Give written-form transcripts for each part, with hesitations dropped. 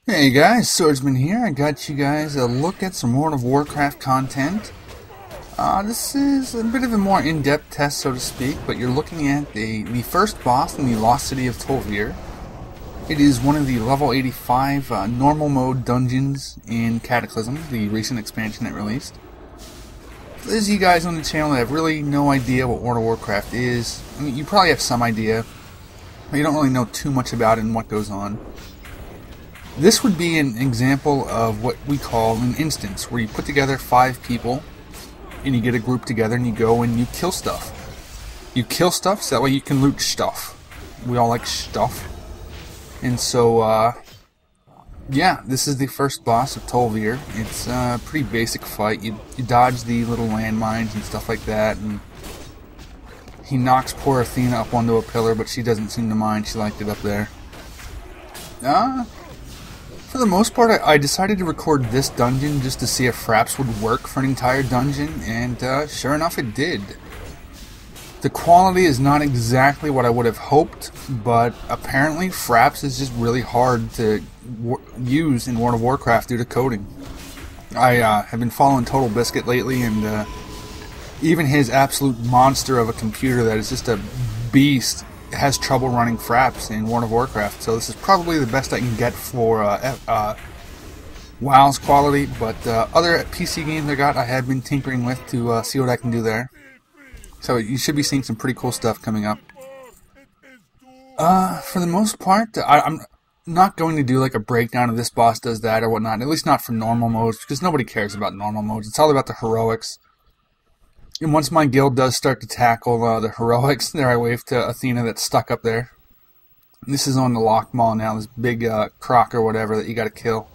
Hey guys, Swordsman here. I got you guys a look at some World of Warcraft content. This is a bit of a more in-depth test, so to speak, but you're looking at the first boss in the Lost City of Tolvir. It is one of the level 85 normal mode dungeons in Cataclysm, the recent expansion that released. For those of you guys on the channel that have really no idea what World of Warcraft is, I mean, you probably have some idea, but you don't really know too much about it and what goes on. This would be an example of what we call an instance, where you put together 5 people, and you get a group together and you go and you kill stuff. You kill stuff so that way you can loot stuff. We all like stuff. And so, yeah, this is the first boss of Tolvir. It's a pretty basic fight. You dodge the little landmines and stuff like that, and he knocks poor Athena up onto a pillar, but she doesn't seem to mind. She liked it up there. For the most part, I decided to record this dungeon just to see if Fraps would work for an entire dungeon, and sure enough it did. The quality is not exactly what I would have hoped, but apparently Fraps is just really hard to use in World of Warcraft due to coding. I have been following Total Biscuit lately, and even his absolute monster of a computer that is just a beast has trouble running Fraps in World of Warcraft, so this is probably the best I can get for WoW's quality, but other PC games I have been tinkering with to see what I can do there. So you should be seeing some pretty cool stuff coming up. For the most part, I'm not going to do like a breakdown of this boss does that or whatnot, at least not for normal modes, because nobody cares about normal modes. It's all about the heroics. And once my guild does start to tackle the heroics, there I wave to Athena that's stuck up there. And this is on the lock mall now, this big croc or whatever that you gotta kill.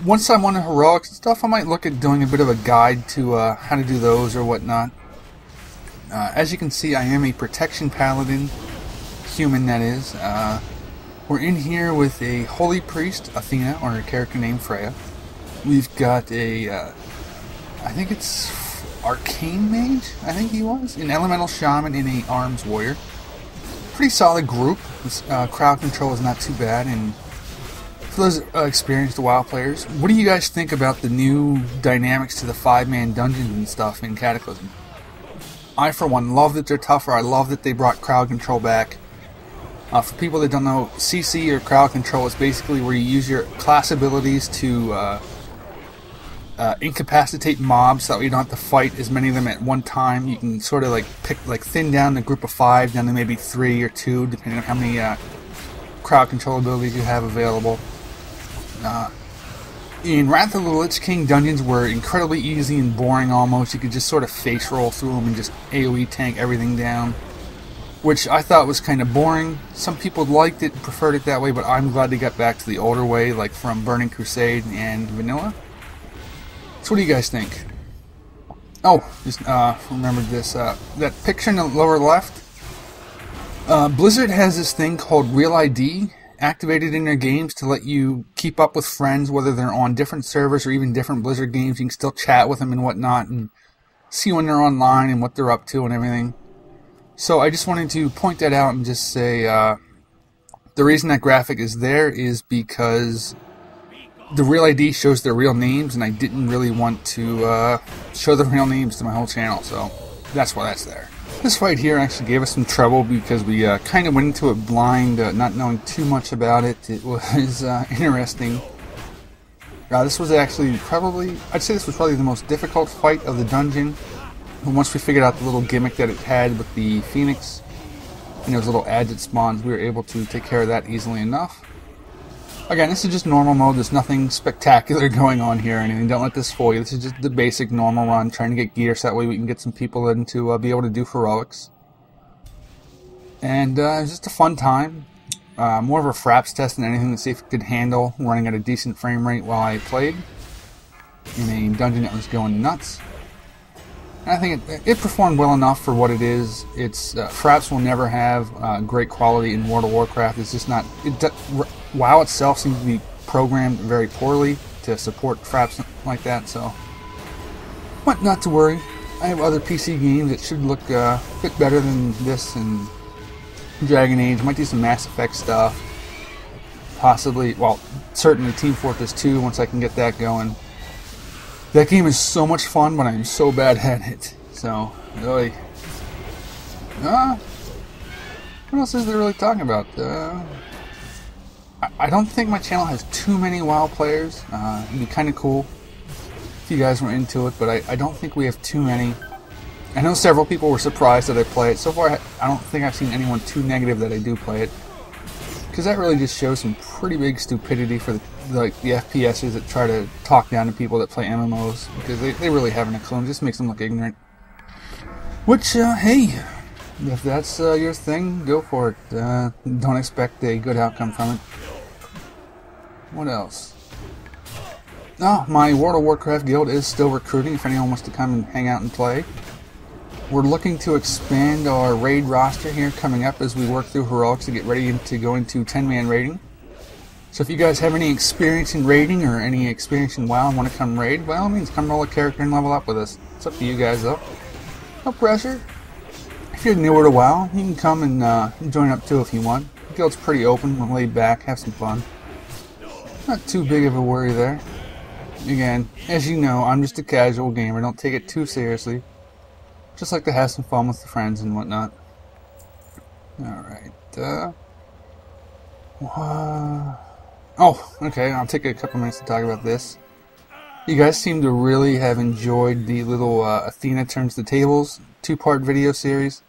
Once I'm on the heroics and stuff, I might look at doing a bit of a guide to how to do those or whatnot. As you can see, I am a protection paladin, human that is. We're in here with a holy priest, Athena, or her character named Freya. We've got a, I think it's Arcane Mage, I think he was, an Elemental Shaman, and a Arms Warrior. Pretty solid group. This, crowd control is not too bad, and for those experienced WoW players, what do you guys think about the new dynamics to the 5-man dungeons and stuff in Cataclysm? I, for one, love that they're tougher. I love that they brought crowd control back. For people that don't know, CC or crowd control is basically where you use your class abilities to incapacitate mobs so that you don't have to fight as many of them at one time. You can sort of like thin down the group of 5 down to maybe 3 or 2, depending on how many crowd control abilities you have available. In Wrath of the Lich King, dungeons were incredibly easy and boring almost. You could just sort of face roll through them and just AoE tank everything down, which I thought was kind of boring. Some people liked it, preferred it that way, but I'm glad they got back to the older way, like from Burning Crusade and Vanilla. So what do you guys think? Oh, just remembered this. That picture in the lower left, Blizzard has this thing called Real ID activated in their games to let you keep up with friends, whether they're on different servers or even different Blizzard games. You can still chat with them and whatnot and see when they're online and what they're up to and everything. So I just wanted to point that out and just say the reason that graphic is there is because the Real ID shows their real names, and I didn't really want to show the real names to my whole channel, so that's why that's there. This fight here actually gave us some trouble because we kind of went into it blind, not knowing too much about it. It was interesting. This was actually I'd say this was probably the most difficult fight of the dungeon. And once we figured out the little gimmick that it had with the Phoenix and those little adject spawns, we were able to take care of that easily enough. Again, this is just normal mode. There's nothing spectacular going on here or anything. Don't let this fool you. This is just the basic normal run, trying to get gear so that way we can get some people in to be able to do heroics. And it was just a fun time. More of a Fraps test than anything to see if it could handle running at a decent frame rate while I played in a dungeon that was going nuts. And I think it performed well enough for what it is. It's Fraps will never have great quality in World of Warcraft. It's just not. WoW itself seems to be programmed very poorly to support Fraps like that. So, but not to worry. I have other PC games that should look a bit better than this, and Dragon Age. Might do some Mass Effect stuff. possibly, well, certainly Team Fortress 2 once I can get that going. That game is so much fun, but I'm so bad at it. So, really. What else is there really talking about? I don't think my channel has too many WoW players. It'd be kind of cool if you guys were into it, but I don't think we have too many. I know several people were surprised that I play it. So far, I don't think I've seen anyone too negative that I do play it. Because that really just shows some pretty big stupidity for the FPSers that try to talk down to people that play MMOs. Because they really haven't a clue. It just makes them look ignorant. Which, hey, if that's your thing, go for it. Don't expect a good outcome from it. What else? Oh, my World of Warcraft guild is still recruiting if anyone wants to come and hang out and play. We're looking to expand our raid roster here coming up as we work through heroics to get ready to go into 10-man raiding. So if you guys have any experience in raiding or any experience in WoW and want to come raid, by all means come roll a character and level up with us. It's up to you guys though. No pressure. If you're newer to WoW, you can come and join up too if you want. The guild's pretty open, we're laid back, have some fun. Not too big of a worry there. Again, as you know, I'm just a casual gamer, don't take it too seriously. Just like to have some fun with the friends and whatnot. Alright, oh, okay, I'll take a couple minutes to talk about this. You guys seem to really have enjoyed the little Athena Turns the Tables 2-part video series.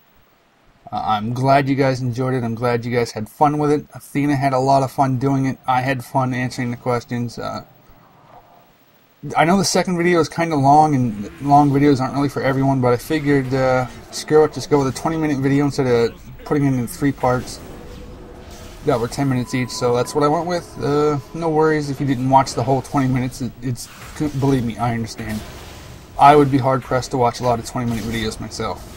I'm glad you guys enjoyed it. I'm glad you guys had fun with it. Athena had a lot of fun doing it. I had fun answering the questions. I know the second video is kind of long, and long videos aren't really for everyone, but I figured, screw it, just go with a 20-minute video instead of putting it in 3 parts that were 10 minutes each, so that's what I went with. No worries if you didn't watch the whole 20 minutes, believe me, I understand. I would be hard-pressed to watch a lot of 20-minute videos myself.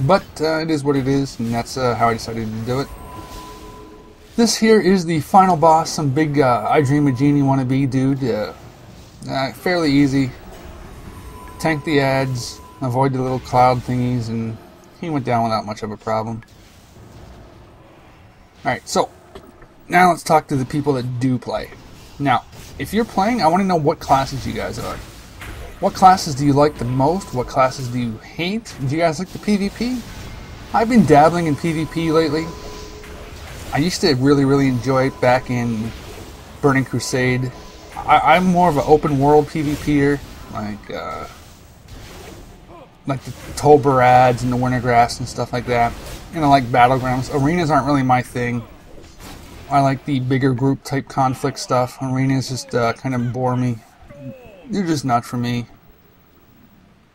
But it is what it is, and that's how I decided to do it. This here is the final boss, some big I Dream a Genie wannabe dude. Fairly easy. Tank the ads, avoid the little cloud thingies, and he went down without much of a problem. Alright, so now let's talk to the people that do play. Now, if you're playing, I want to know what classes you guys are. What classes do you like the most? What classes do you hate? Do you guys like the PvP? I've been dabbling in PvP lately. I used to really enjoy it back in Burning Crusade. I'm more of an open world PvPer, like the Tolvir ads and the Wintergrass and stuff like that. And I like battlegrounds. Arenas aren't really my thing. I like the bigger group type conflict stuff. Arenas just kind of bore me. They're just not for me.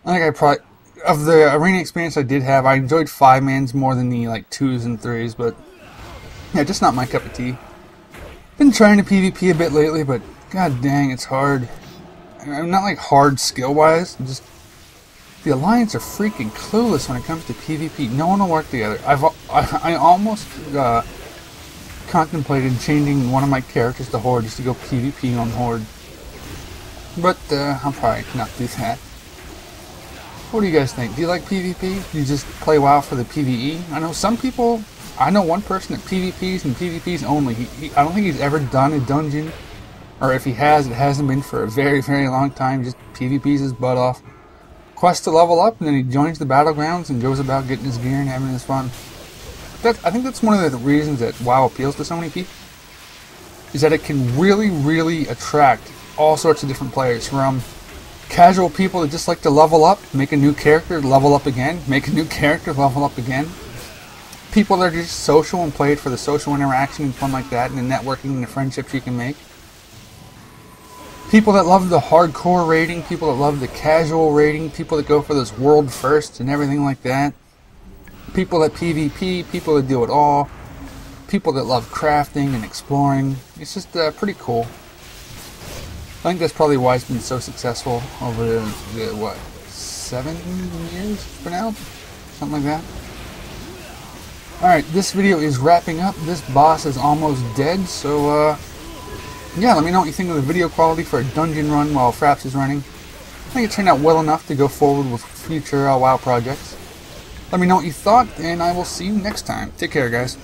I think I probably, of the arena experience I did have, I enjoyed 5-mans more than the like 2s and 3s, but yeah, just not my cup of tea. Been trying to PvP a bit lately, but god dang, it's hard. I'm not like hard skill-wise, just the Alliance are freaking clueless when it comes to PvP. No one will work together. I almost contemplated changing one of my characters to Horde just to go PvP on Horde. But I'll probably not do that. What do you guys think? Do you like PvP? Do you just play WoW for the PvE? I know some people, I know one person that PvPs and PvPs only. I don't think he's ever done a dungeon, or if he has, it hasn't been for a very long time. Just PvPs his butt off. Quest to level up, and then he joins the battlegrounds and goes about getting his gear and having his fun. I think that's one of the reasons that WoW appeals to so many people, is that it can really attract all sorts of different players, from casual people that just like to level up, make a new character, level up again, make a new character, level up again. People that are just social and play it for the social interaction and fun like that, and the networking and the friendships you can make. People that love the hardcore raiding, people that love the casual raiding, people that go for those world firsts and everything like that. People that PvP, people that do it all. People that love crafting and exploring. It's just pretty cool. I think that's probably why it's been so successful over the what, 7 years it's been out? Something like that. Alright, this video is wrapping up. This boss is almost dead, so yeah, let me know what you think of the video quality for a dungeon run while Fraps is running. I think it turned out well enough to go forward with future WoW projects. Let me know what you thought, and I will see you next time. Take care, guys.